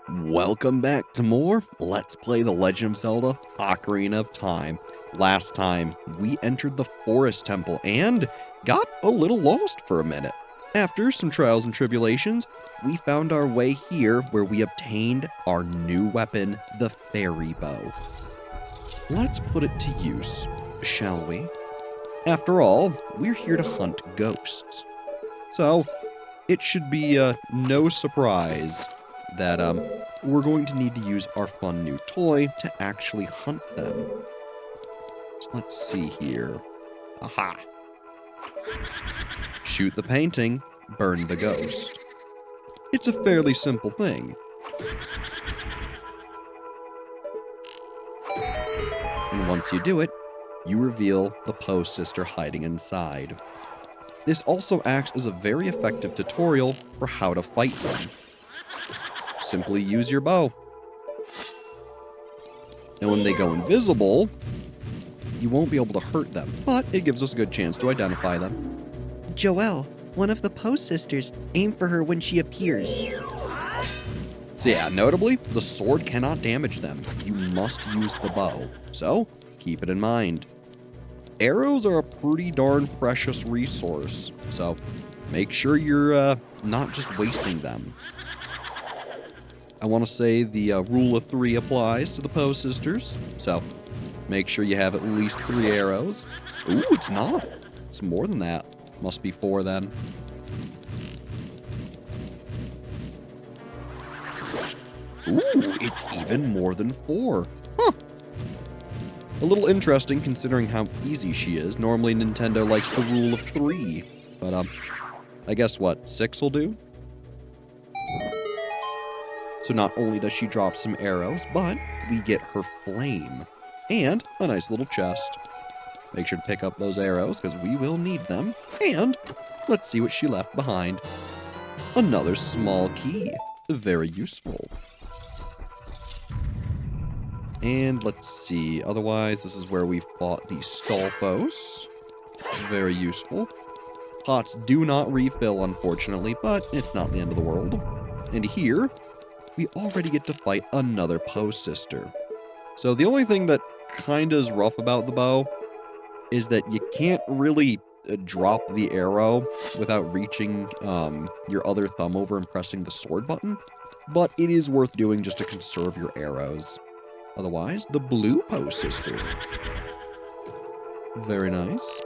Welcome back to more Let's Play The Legend of Zelda Ocarina of Time. Last time, we entered the Forest Temple and got a little lost for a minute. After some trials and tribulations, we found our way here where we obtained our new weapon, the Fairy Bow. Let's put it to use, shall we? After all, we're here to hunt ghosts. So, it should be no surprise that we're going to need to use our fun new toy to actually hunt them. So let's see here. Aha! Shoot the painting, burn the ghost. It's a fairly simple thing. And once you do it, you reveal the Poe sister hiding inside. This also acts as a very effective tutorial for how to fight them. Simply use your bow. And when they go invisible, you won't be able to hurt them, but it gives us a good chance to identify them. Joelle, one of the Poe sisters, aim for her when she appears. So yeah, notably, the sword cannot damage them. You must use the bow. So, keep it in mind. Arrows are a pretty darn precious resource, so make sure you're not just wasting them. I want to say the rule of 3 applies to the Poe sisters, so make sure you have at least 3 arrows. Ooh, it's not. It's more than that. Must be 4 then. Ooh, it's even more than 4. Huh. A little interesting considering how easy she is. Normally Nintendo likes the rule of 3, but I guess what, 6 will do? So not only does she drop some arrows, but we get her flame. And a nice little chest. Make sure to pick up those arrows, because we will need them. And let's see what she left behind. Another small key. Very useful. And let's see. Otherwise, this is where we fought the Stalfos. Very useful. Pots do not refill, unfortunately, but it's not the end of the world. And here, we already get to fight another Poe sister. So the only thing that kinda is rough about the bow is that you can't really drop the arrow without reaching your other thumb over and pressing the sword button, but it is worth doing just to conserve your arrows. Otherwise, the blue Poe sister. Very nice.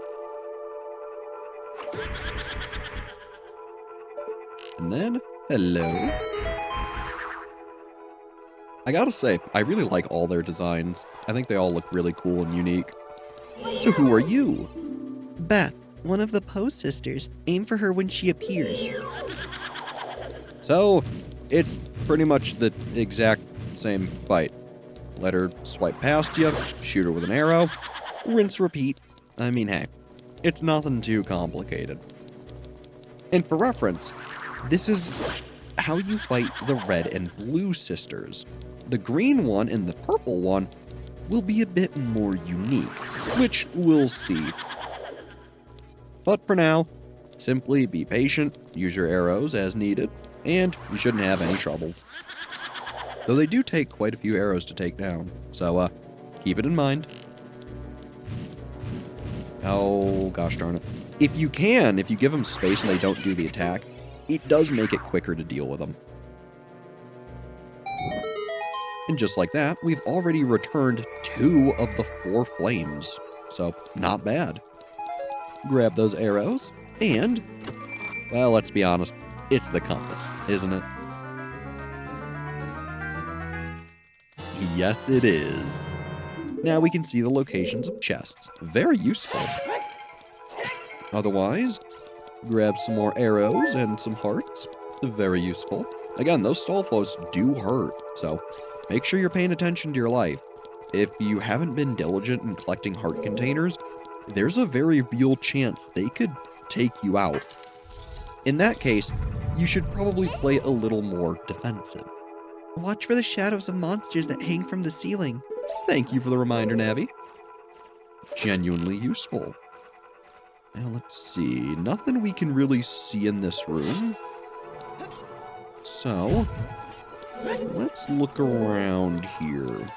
And then, hello. I gotta say, I really like all their designs. I think they all look really cool and unique. So who are you? Beth, one of the Poe sisters, aim for her when she appears. So, it's pretty much the exact same fight. Let her swipe past you, shoot her with an arrow, rinse, repeat. I mean, hey, it's nothing too complicated. And for reference, this is how you fight the red and blue sisters. The green one and the purple one will be a bit more unique, which we'll see. But for now, simply be patient, use your arrows as needed, and you shouldn't have any troubles. Though they do take quite a few arrows to take down, so keep it in mind. Oh, gosh darn it. If you give them space and they don't do the attack, it does make it quicker to deal with them. And just like that, we've already returned 2 of the 4 flames. So, not bad. Grab those arrows, and, well, let's be honest, it's the compass, isn't it? Yes, it is. Now we can see the locations of chests. Very useful. Otherwise, grab some more arrows and some hearts. Very useful. Again, those Stalfos do hurt, so make sure you're paying attention to your life. If you haven't been diligent in collecting heart containers, there's a very real chance they could take you out. In that case, you should probably play a little more defensive. Watch for the shadows of monsters that hang from the ceiling. Thank you for the reminder, Navi. Genuinely useful. Now let's see. Nothing we can really see in this room. So, let's look around here.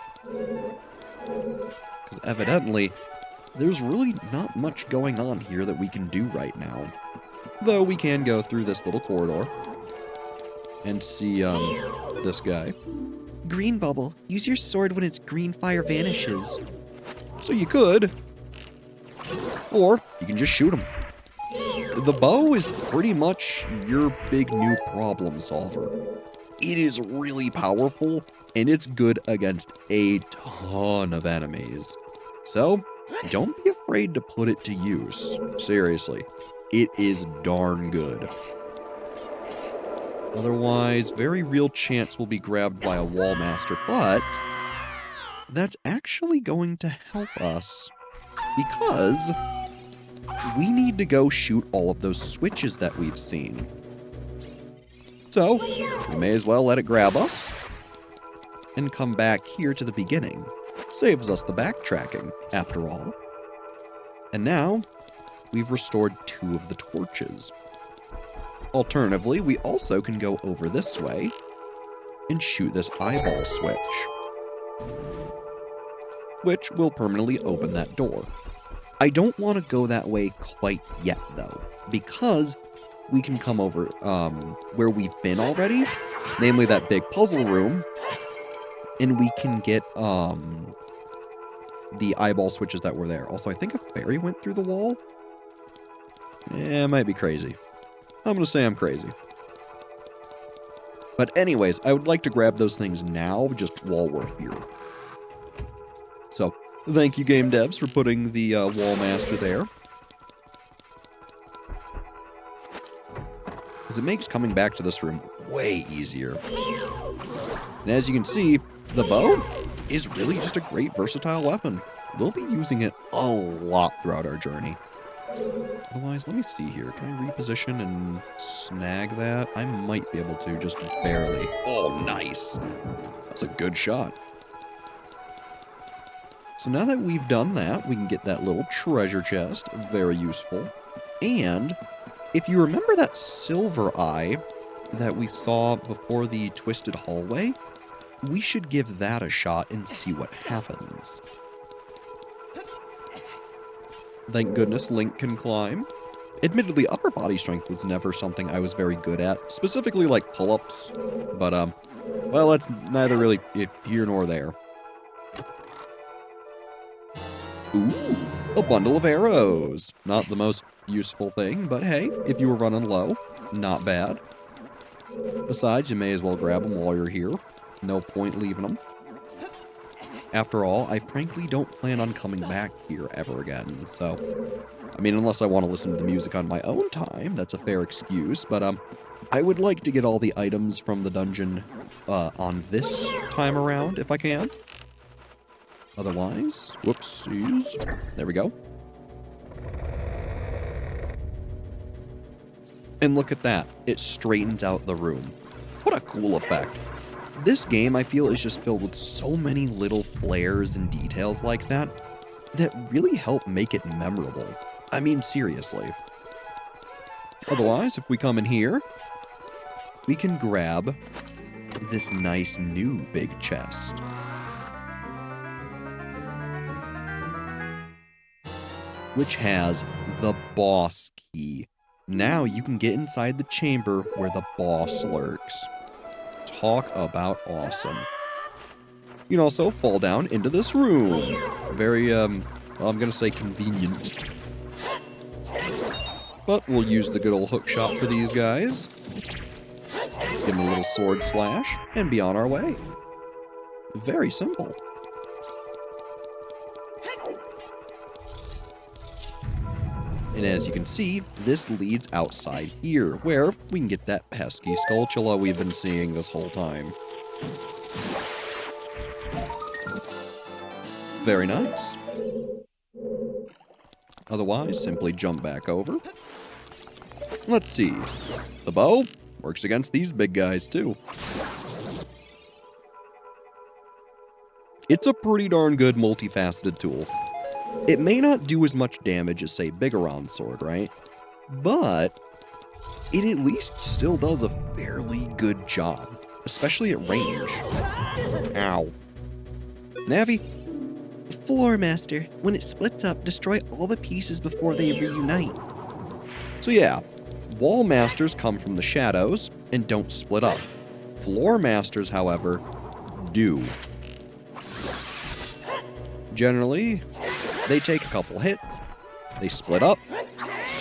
Because evidently, there's really not much going on here that we can do right now. Though we can go through this little corridor and see, this guy. Green bubble. Use your sword when its green fire vanishes. So you could. Or you can just shoot him. The bow is pretty much your big new problem solver. It is really powerful, and it's good against a ton of enemies. So, don't be afraid to put it to use. Seriously, it is darn good. Otherwise, very real chance we'll be grabbed by a wall master, but that's actually going to help us because we need to go shoot all of those switches that we've seen. So, we may as well let it grab us and come back here to the beginning. Saves us the backtracking, after all. And now, we've restored 2 of the torches. Alternatively, we also can go over this way and shoot this eyeball switch, which will permanently open that door. I don't want to go that way quite yet, though, because we can come over where we've been already, namely that big puzzle room, and we can get the eyeball switches that were there. Also, I think a fairy went through the wall. Yeah, it might be crazy. I'm going to say I'm crazy. But anyways, I would like to grab those things now, just while we're here. So, thank you, game devs, for putting the wall master there. Because it makes coming back to this room way easier. And as you can see, the bow is really just a great versatile weapon. We'll be using it a lot throughout our journey. Otherwise, let me see here. Can I reposition and snag that? I might be able to, just barely. Oh, nice. That's a good shot. So now that we've done that, we can get that little treasure chest. Very useful. And if you remember that silver eye that we saw before the twisted hallway, we should give that a shot and see what happens. Thank goodness Link can climb. Admittedly, upper body strength was never something I was very good at, specifically like pull-ups. But, well, that's neither really here nor there. Ooh, a bundle of arrows. Not the most useful thing, but hey, if you were running low, not bad. Besides, you may as well grab them while you're here. No point leaving them. After all, I frankly don't plan on coming back here ever again, so... I mean, unless I want to listen to the music on my own time, that's a fair excuse, but, I would like to get all the items from the dungeon, on this time around, if I can. Otherwise, whoopsies. There we go. And look at that. It straightens out the room. What a cool effect. This game, I feel, is just filled with so many little flares and details like that that really help make it memorable. I mean, seriously. Otherwise, if we come in here, we can grab this nice new big chest. Which has the boss key. Now you can get inside the chamber where the boss lurks. Talk about awesome. You can also fall down into this room. Very, I'm gonna say convenient. But we'll use the good old hook shot for these guys. Give them a little sword slash, and be on our way. Very simple. And as you can see, this leads outside here, where we can get that pesky Skulltula we've been seeing this whole time. Very nice. Otherwise, simply jump back over. Let's see. The bow works against these big guys, too. It's a pretty darn good multifaceted tool. It may not do as much damage as, say, Bigoron's sword, right? But it at least still does a fairly good job. especially at range. Ow. Navi? Floor Master. When it splits up, destroy all the pieces before they reunite. So yeah, Wall Masters come from the shadows and don't split up. Floor Masters, however, do. Generally, they take a couple hits, they split up,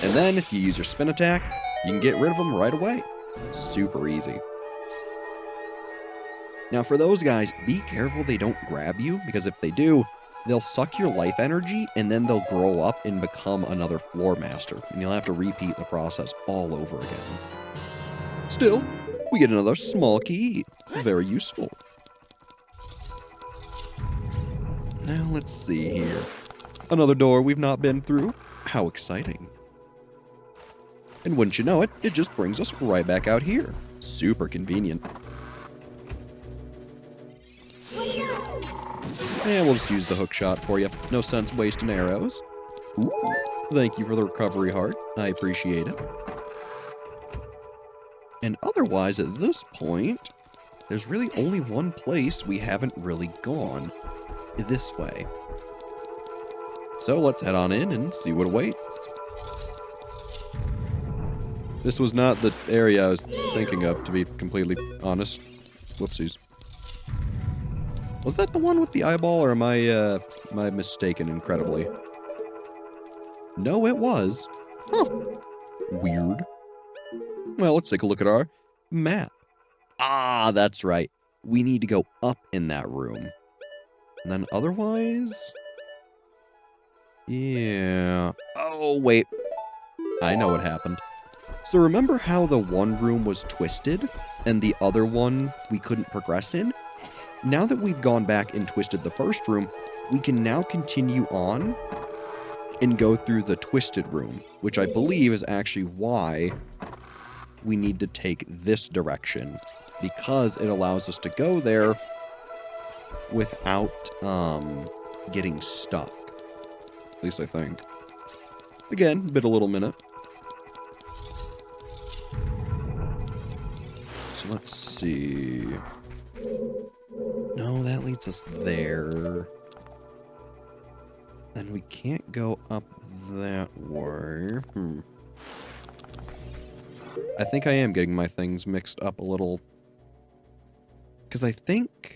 and then if you use your spin attack, you can get rid of them right away. Super easy. Now for those guys, be careful they don't grab you, because if they do, they'll suck your life energy, and then they'll grow up and become another Floor Master, and you'll have to repeat the process all over again. Still, we get another small key. Very useful. Now let's see here. Another door we've not been through. How exciting. And wouldn't you know it, it just brings us right back out here. Super convenient. And we'll just use the hook shot for you. No sense wasting arrows. Ooh, thank you for the recovery heart. I appreciate it. And otherwise, at this point, there's really only one place we haven't really gone. This way. So let's head on in and see what awaits. This was not the area I was thinking of, to be completely honest. Whoopsies. Was that the one with the eyeball, or am I mistaken incredibly? No, it was. Huh. Weird. Well, let's take a look at our map. Ah, that's right. We need to go up in that room. And then otherwise... Yeah... Oh, wait. I know what happened. So remember how the one room was twisted, and the other one we couldn't progress in? Now that we've gone back and twisted the first room, we can now continue on and go through the twisted room, which I believe is actually why we need to take this direction, because it allows us to go there without getting stuck. At least I think. Again, bit a little minute. So let's see. No, that leads us there. Then we can't go up that way. I think I am getting my things mixed up a little. Because I think...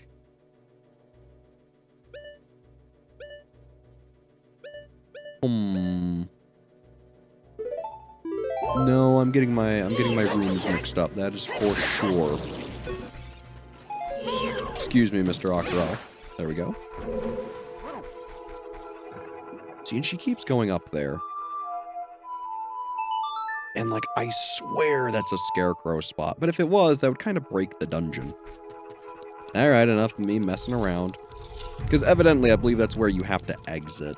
No, I'm getting my rooms mixed up. That is for sure. Excuse me, Mr. Octorok. There we go. See, and she keeps going up there. And, like, I swear that's a scarecrow spot. But if it was, that would kind of break the dungeon. Alright, enough of me messing around. Because evidently, I believe that's where you have to exit.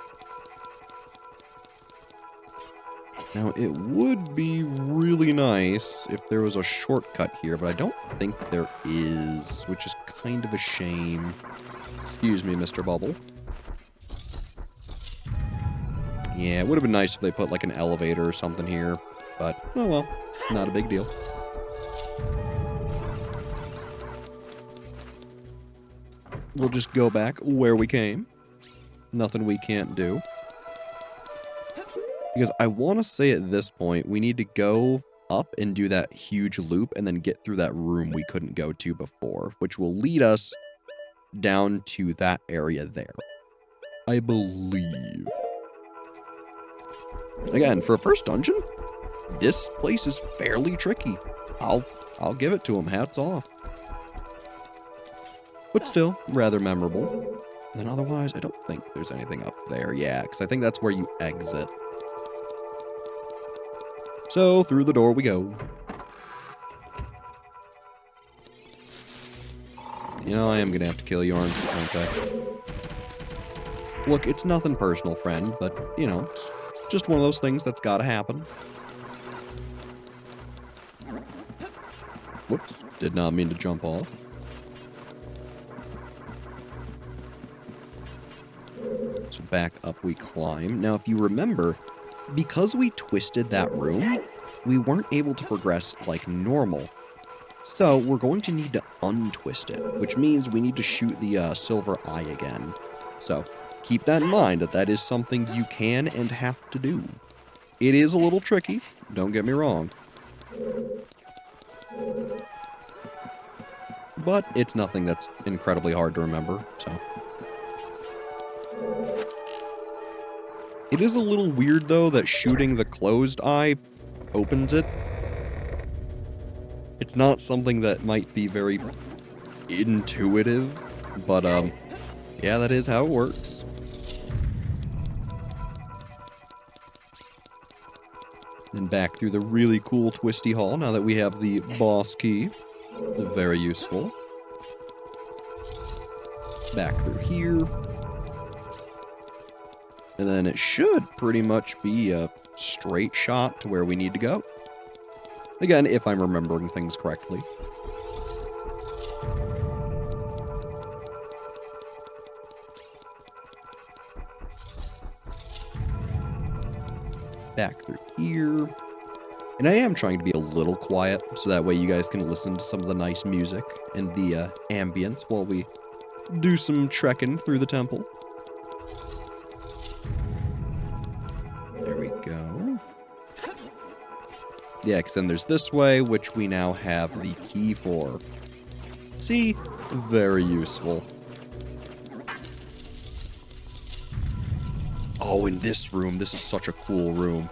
Now, it would be really nice if there was a shortcut here, but I don't think there is, which is kind of a shame. Excuse me, Mr. Bubble. Yeah, it would have been nice if they put, like, an elevator or something here, but, oh well, not a big deal. We'll just go back where we came. Nothing we can't do. Because I want to say at this point, we need to go up and do that huge loop and then get through that room we couldn't go to before, which will lead us down to that area there. I believe. Again, for a first dungeon, this place is fairly tricky. I'll give it to them. Hats off. But still, rather memorable. And otherwise, I don't think there's anything up there. Yeah, because I think that's where you exit. So, through the door we go. You know, I am going to have to kill you, aren't I? Look, it's nothing personal, friend, but, you know, it's just one of those things that's got to happen. Whoops, did not mean to jump off. So back up we climb. Now, if you remember, because we twisted that room, we weren't able to progress like normal. So we're going to need to untwist it, which means we need to shoot the silver eye again. So keep that in mind, that is something you can and have to do. It is a little tricky, don't get me wrong. But it's nothing that's incredibly hard to remember, so. It is a little weird, though, that shooting the closed eye opens it. It's not something that might be very intuitive, but, yeah, that is how it works. And back through the really cool twisty hall, now that we have the boss key. Very useful. Back through here. And then it should pretty much be a straight shot to where we need to go. Again, if I'm remembering things correctly. Back through here. And I am trying to be a little quiet, so that way you guys can listen to some of the nice music and the ambience while we do some trekking through the temple. There we go. Yeah, because then there's this way, which we now have the key for. See? Very useful. Oh, in this room, this is such a cool room.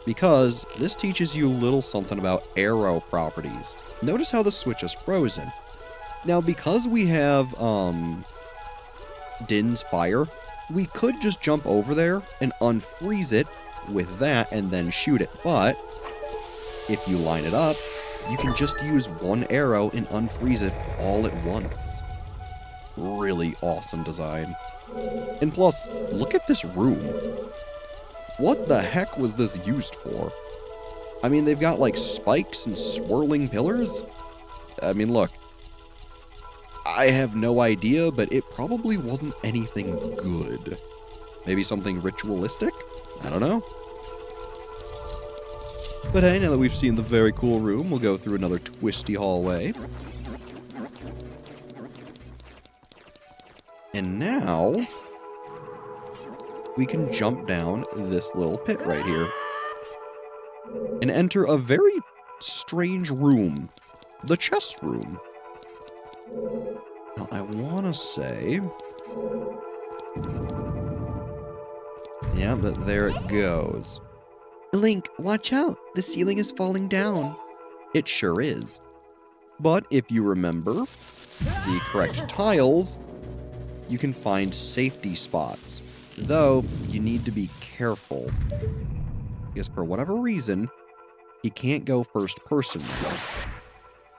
Because this teaches you a little something about arrow properties. Notice how the switch is frozen. Now, because we have, Din's fire, we could just jump over there and unfreeze it with that and then shoot it. But, if you line it up, you can just use one arrow and unfreeze it all at once. Really awesome design. And plus, look at this room. What the heck was this used for? I mean, they've got, like, spikes and swirling pillars. I mean, look. I have no idea, but it probably wasn't anything good. Maybe something ritualistic? I don't know. But hey, now that we've seen the very cool room, we'll go through another twisty hallway. And now we can jump down this little pit right here and enter a very strange room, the chest room. Now, I want to say, yeah, but there it goes. Link, watch out. The ceiling is falling down. It sure is. But if you remember the correct tiles, you can find safety spots. Though, you need to be careful. Because for whatever reason, you can't go first person now.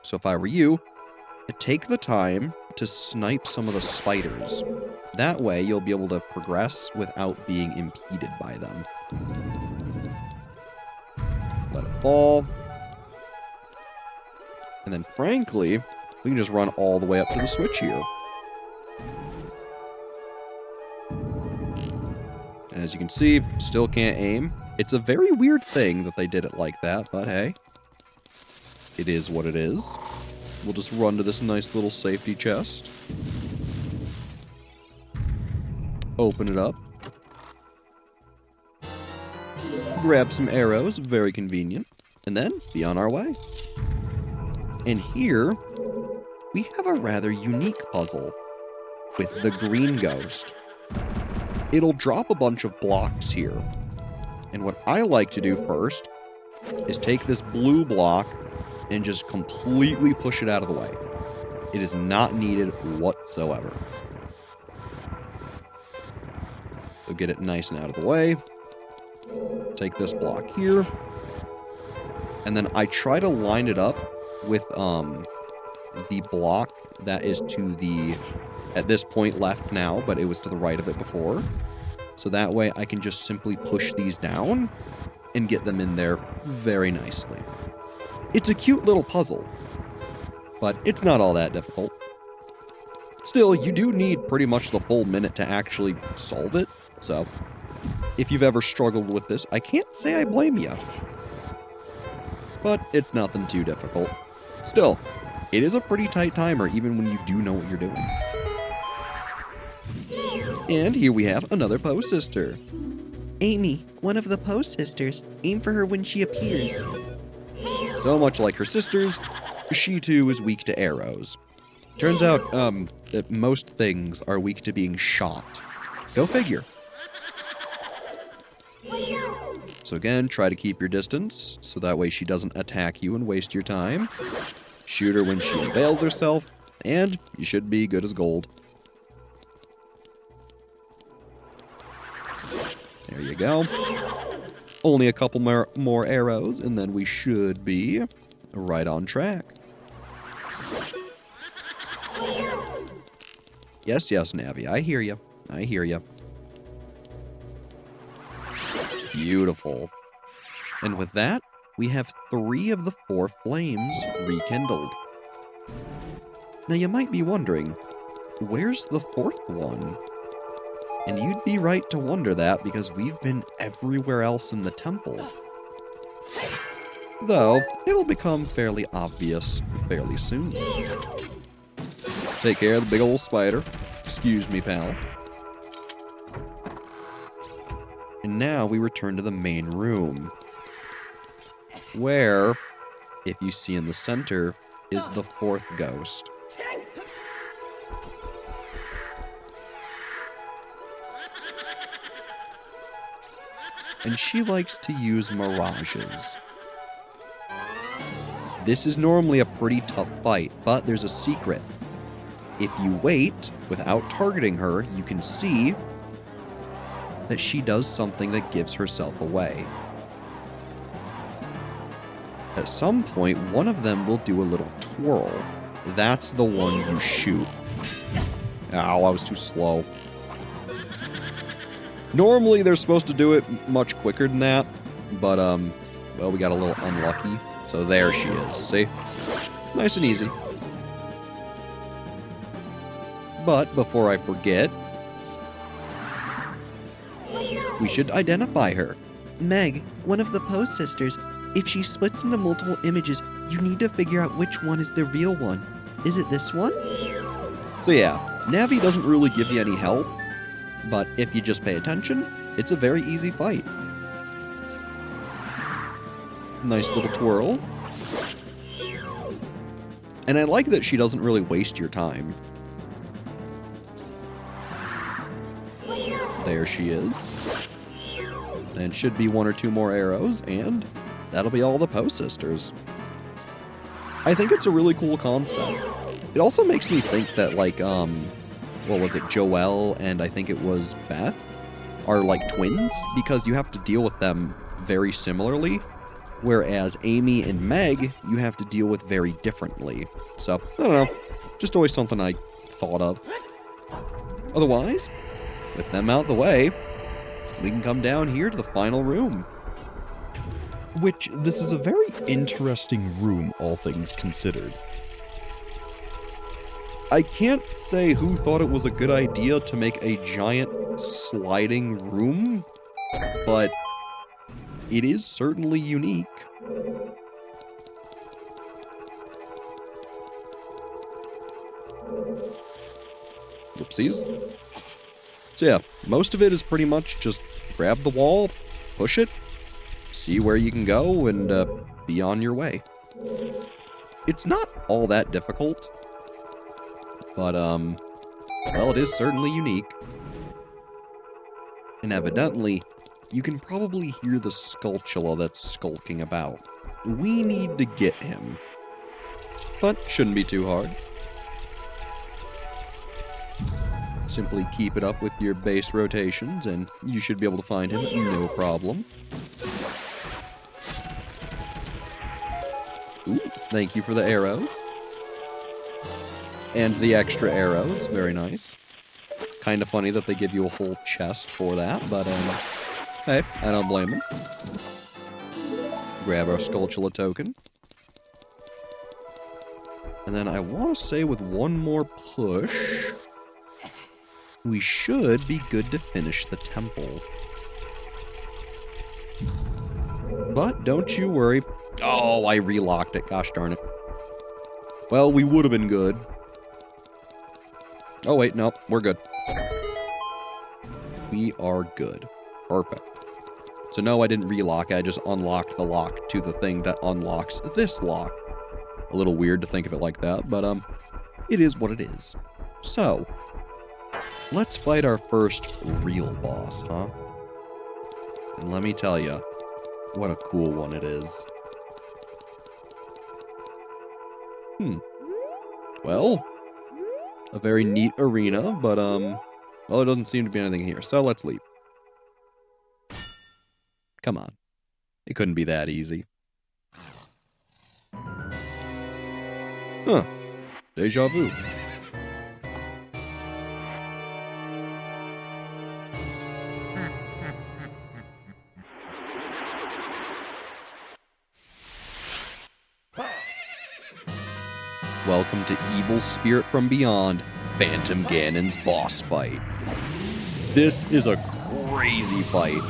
So if I were you, I'd take the time to snipe some of the spiders. That way, you'll be able to progress without being impeded by them. Let it fall. And then, frankly, we can just run all the way up to the switch here. And as you can see, still can't aim. It's a very weird thing that they did it like that, but hey. It is what it is. We'll just run to this nice little safety chest. Open it up. Grab some arrows, very convenient. And then, be on our way. And here, we have a rather unique puzzle with the green ghost. It'll drop a bunch of blocks here. And what I like to do first is take this blue block and just completely push it out of the way. It is not needed whatsoever. So get it nice and out of the way. Take this block here. And then I try to line it up with the block that is to the, at this point, left now, but it was to the right of it before. So that way I can just simply push these down and get them in there very nicely. It's a cute little puzzle, but it's not all that difficult. Still, you do need pretty much the full minute to actually solve it, so if you've ever struggled with this, I can't say I blame you. But it's nothing too difficult. Still, it is a pretty tight timer, even when you do know what you're doing. And here we have another Poe sister. Amy, one of the Poe sisters. Aim for her when she appears. So much like her sisters, she too is weak to arrows. Turns out, that most things are weak to being shot. Go figure. So again, try to keep your distance, so that way she doesn't attack you and waste your time. Shoot her when she unveils herself, and you should be good as gold. There you go. Only a couple more arrows, and then we should be right on track. Yes, Navi, I hear you. I hear you. Beautiful. And with that, we have 3 of the 4 flames rekindled. Now you might be wondering, where's the 4th one? And you'd be right to wonder that because we've been everywhere else in the temple. Though, it'll become fairly obvious fairly soon. Take care of the big old spider. Excuse me, pal. And now we return to the main room, where, if you see in the center, is the 4th ghost. And she likes to use mirages. This is normally a pretty tough fight, but there's a secret. If you wait without targeting her, you can see that she does something that gives herself away. At some point, one of them will do a little twirl. That's the one you shoot. Ow, I was too slow. Normally, they're supposed to do it much quicker than that, but, well, we got a little unlucky. So there she is, see? Nice and easy. But before I forget, we should identify her. Meg, one of the Poe sisters. If she splits into multiple images, you need to figure out which one is the real one. Is it this one? So yeah, Navi doesn't really give you any help, but if you just pay attention, it's a very easy fight. Nice little twirl. And I like that she doesn't really waste your time. There she is. And should be 1 or 2 more arrows, and that'll be all the Poe sisters. I think it's a really cool concept. It also makes me think that, like, what was it, Joelle and I think it was Beth are like twins, because you have to deal with them very similarly, whereas Amy and Meg, you have to deal with very differently. So, I don't know, just always something I thought of. Otherwise, with them out the way, we can come down here to the final room. Which, this is a very interesting room, all things considered. I can't say who thought it was a good idea to make a giant sliding room, but it is certainly unique. Whoopsies. So yeah, most of it is pretty much just grab the wall, push it, see where you can go, and be on your way. It's not all that difficult, but, well, it is certainly unique. And evidently, you can probably hear the Skulltula that's skulking about. We need to get him. But shouldn't be too hard. Simply keep it up with your base rotations, and you should be able to find him no problem. Ooh, thank you for the arrows. And the extra arrows, very nice. Kind of funny that they give you a whole chest for that, but, hey, I don't blame them. Grab our Skulltula token. And then I want to say with one more push, we should be good to finish the temple. But don't you worry. Oh, I relocked it. Gosh darn it. Well, we would have been good. Oh, wait, no, we're good. We are good. Perfect. So no, I didn't relock. I just unlocked the lock to the thing that unlocks this lock. A little weird to think of it like that, but it is what it is. So, let's fight our first real boss, huh? And let me tell you, what a cool one it is. Well, a very neat arena, but well, it doesn't seem to be anything here, so let's leave. Come on. It couldn't be that easy. Huh. Deja vu. Welcome to Evil Spirit from Beyond, Phantom Ganon's boss fight. This is a crazy fight.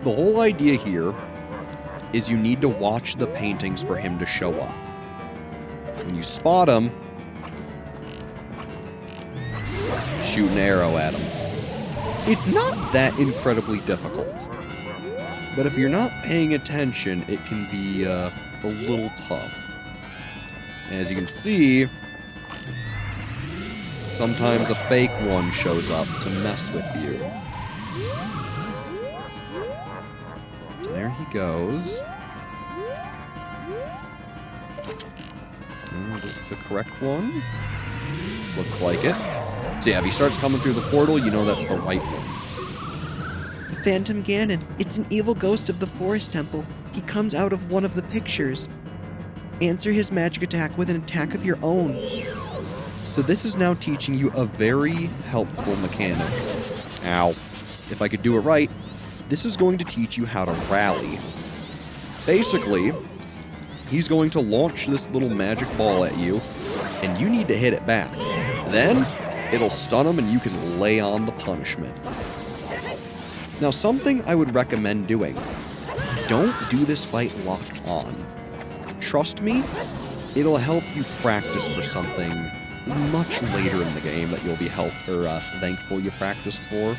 The whole idea here is you need to watch the paintings for him to show up. When you spot him, shoot an arrow at him. It's not that incredibly difficult. But if you're not paying attention, it can be a little tough. As you can see, sometimes a fake one shows up to mess with you. There he goes. Is this the correct one? Looks like it. So yeah, if he starts coming through the portal, you know that's the right one. Phantom Ganon, it's an evil ghost of the Forest Temple. He comes out of one of the pictures. Answer his magic attack with an attack of your own. So this is now teaching you a very helpful mechanic. Ow. If I could do it right, this is going to teach you how to rally. Basically, he's going to launch this little magic ball at you, and you need to hit it back. Then, it'll stun him and you can lay on the punishment. Now, something I would recommend doing. Don't do this fight locked on. Trust me, it'll help you practice for something much later in the game that you'll be thankful you practiced for.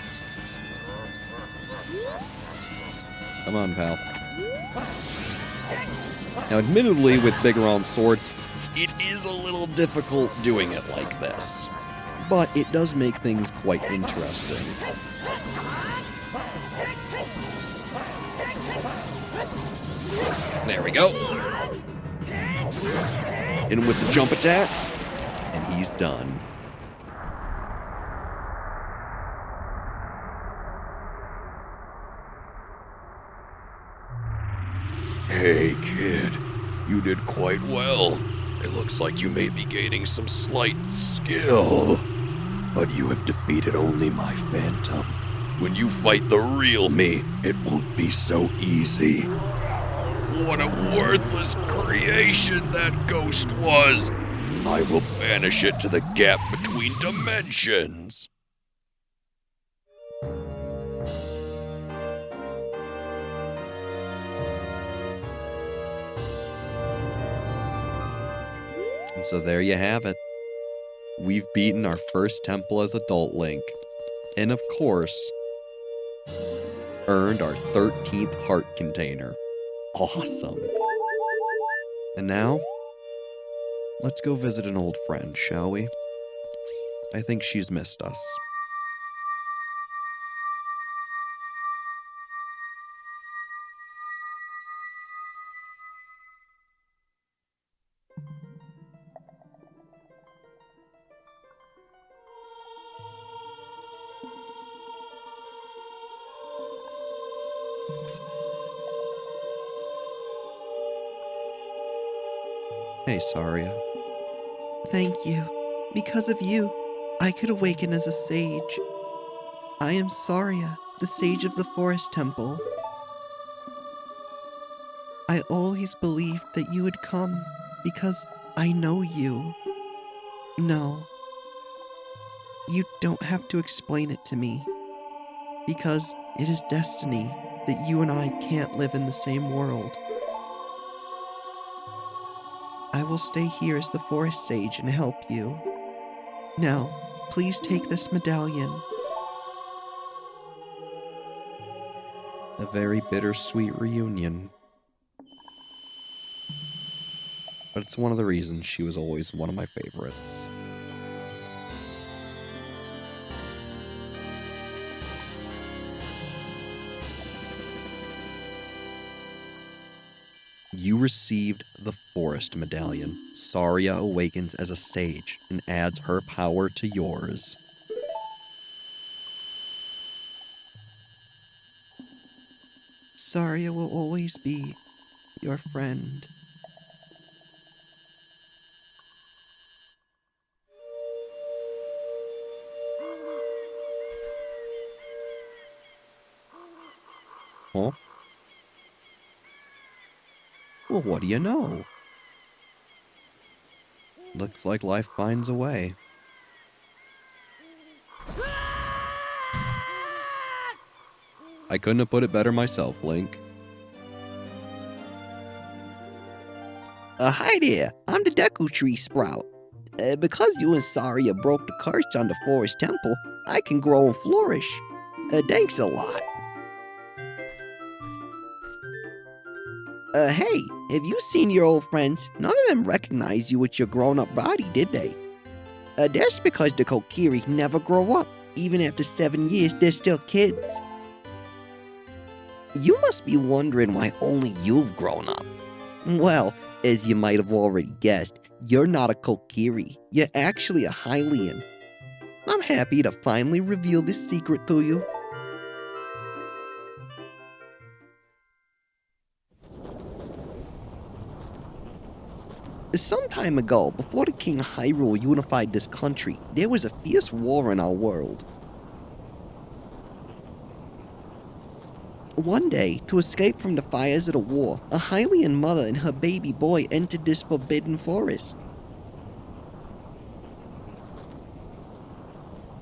Come on, pal. Now, admittedly, with Biggeron's sword, it is a little difficult doing it like this. But it does make things quite interesting. There we go. Hit him with the jump attacks, and he's done. Hey, kid. You did quite well. It looks like you may be gaining some slight skill. But you have defeated only my phantom. When you fight the real me, it won't be so easy. What a worthless creation that ghost was! I will banish it to the gap between dimensions. And so there you have it. We've beaten our first temple as adult Link. And of course, earned our 13th heart container. Awesome. And now, let's go visit an old friend, shall we? I think she's missed us. Hey, Saria. Thank you. Because of you, I could awaken as a sage. I am Saria, the sage of the Forest Temple. I always believed that you would come because I know you. No, you don't have to explain it to me, because it is destiny that you and I can't live in the same world. I will will stay here as the forest sage and help you. Now, please take this medallion. A very bittersweet reunion. But it's one of the reasons she was always one of my favorites. You received the Forest Medallion. Saria awakens as a sage and adds her power to yours. Saria will always be your friend. Huh? Well, what do you know? Looks like life finds a way. I couldn't have put it better myself, Link. Hi there, I'm the Deku Tree Sprout. Because you and Saria broke the curse on the Forest Temple, I can grow and flourish. Thanks a lot. Hey, have you seen your old friends? None of them recognized you with your grown-up body, did they? That's because the Kokiri never grow up. Even after 7 years, they're still kids. You must be wondering why only you've grown up. Well, as you might have already guessed, you're not a Kokiri. You're actually a Hylian. I'm happy to finally reveal this secret to you. Some time ago, before the King of Hyrule unified this country, there was a fierce war in our world. One day, to escape from the fires of the war, a Hylian mother and her baby boy entered this forbidden forest.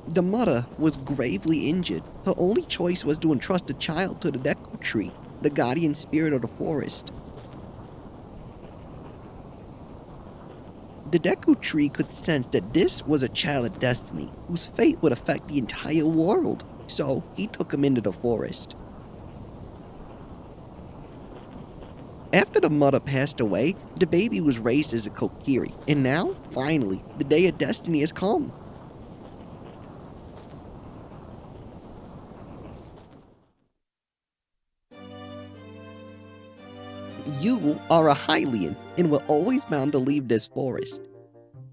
The mother was gravely injured. Her only choice was to entrust the child to the Deku Tree, the guardian spirit of the forest. The Deku Tree could sense that this was a child of destiny, whose fate would affect the entire world, so he took him into the forest. After the mother passed away, the baby was raised as a Kokiri, and now, finally, the day of destiny has come. You are a Hylian and were always bound to leave this forest.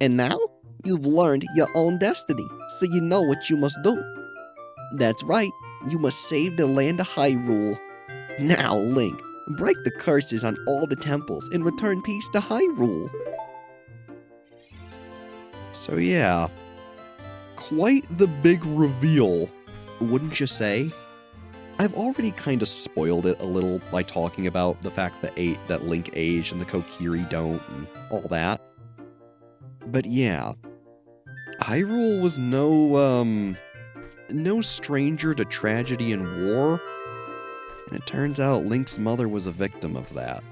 And now, you've learned your own destiny, so you know what you must do. That's right, you must save the land of Hyrule. Now, Link, break the curses on all the temples and return peace to Hyrule. So yeah, quite the big reveal, wouldn't you say? I've already kind of spoiled it a little by talking about the fact that Link aged and the Kokiri don't and all that. But yeah, Hyrule was no stranger to tragedy and war, and it turns out Link's mother was a victim of that.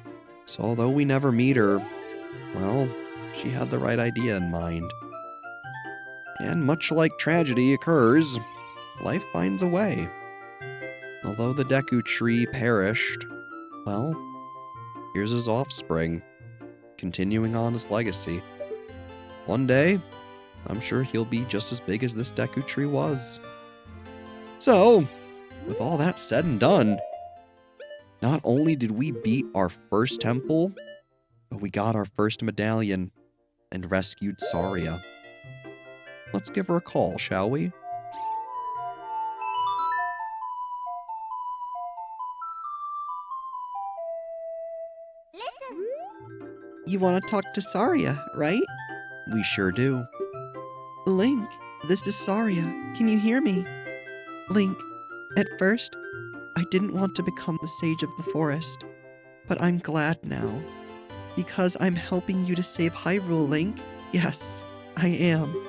So although we never meet her, well, she had the right idea in mind. And much like tragedy occurs, life finds a way. Although the Deku Tree perished, well, here's his offspring, continuing on his legacy. One day, I'm sure he'll be just as big as this Deku Tree was. So, with all that said and done, not only did we beat our first temple, but we got our first medallion and rescued Saria. Let's give her a call, shall we? You want to talk to Saria, right? We sure do. Link, this is Saria. Can you hear me? Link, at first, I didn't want to become the Sage of the Forest, but I'm glad now. Because I'm helping you to save Hyrule, Link. Yes, I am.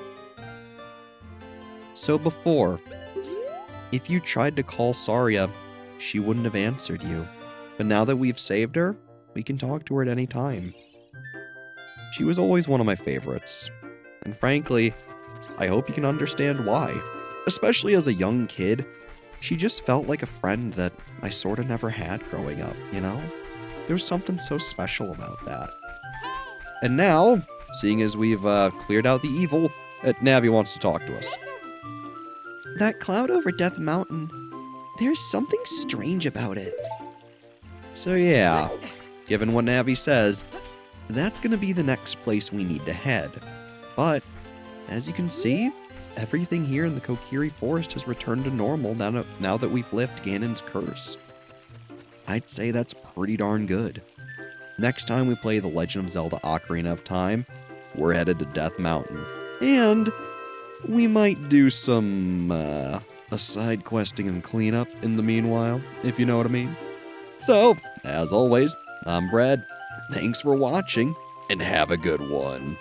So before, if you tried to call Saria, she wouldn't have answered you. But now that we've saved her, we can talk to her at any time. She was always one of my favorites. And frankly, I hope you can understand why. Especially as a young kid, she just felt like a friend that I sort of never had growing up, you know? There was something so special about that. And now, seeing as we've cleared out the evil, Navi wants to talk to us. That cloud over Death Mountain, there's something strange about it. So yeah, given what Navi says, that's going to be the next place we need to head. But, as you can see, everything here in the Kokiri Forest has returned to normal now that we've lifted Ganon's curse. I'd say that's pretty darn good. Next time we play The Legend of Zelda Ocarina of Time, we're headed to Death Mountain. And we might do some side questing and cleanup in the meanwhile, if you know what I mean. So, as always, I'm Brad. Thanks for watching, and have a good one.